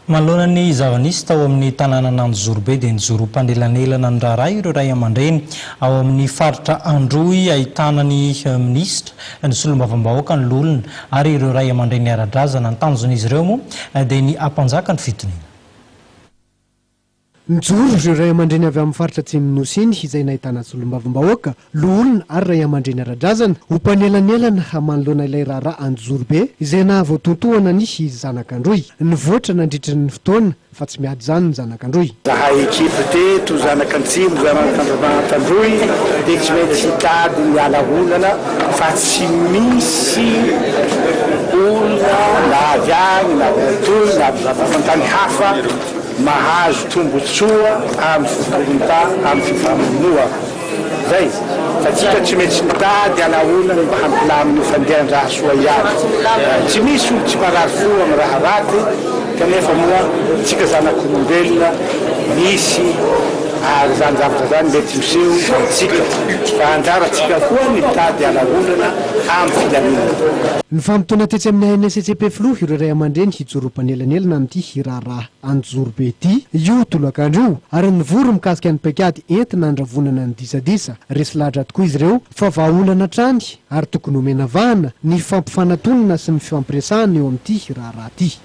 Manoloana ny zava-nisy tao amin'ny tanàna Nanjorobe dia nijoro mpandelanelana ny raharaha ireo ray aman-dreny ao amin'ny faritra Androy ahitana ny minisitra ny solombavambahoaka ny lolona ary ireo ray aman-dreny ara-drazana ny tanjon'izy ireo moa dia ny ampanjaka ny fitoniana. Nijoro ireo ray aman-dreny avy amin'ny faritra Atsimon'Nosy iny izay nahitana solombavambahoaka, loholona ary ray aman-dreny ara-drazana ho mpanelanelana manoloana ilay raharaha Anjorobe izay nahavoatontohana ny zanak'Androy. Nivoatra nandritra ny fotoana fa tsy miady zany ny zanak'Androy. Zahay ekipa teto zanak'Antsimo, zanak'Androy dia tsy maintsy hitady miala olana fa tsy misy olona na avy agny na toy na zavafantany hafa mahazo tombotsoa amin'ny fivolonta amin'ny fifamonoa zay fa tsika tsy maintsy mitady alaolana mba hampilaminy fandehan-draha soa ihany. Tsy misy olo tsy marary fo amin'ny raha raty kanefa moa tsika zanak'olombelona misy zany zavatra zany mety miseho tsika fa anjaratsika koa mitady alaolana amin'ny filaminana. Ny fampitona tetsy amin'ny ANSCP filoha ireo ray aman-dreny hijoro mpanelanelana amin'ity raharaha Anjorobe ity io tolakandro io ary nivory mikasika ny paikady entina andravonana ny disadisa. Resy lahatra tokoa izy ireo fa vahaolana trany ary tokony omena vahana ny fampifanantonana sy ny fampiresahana eo amin'ity raharaha ity.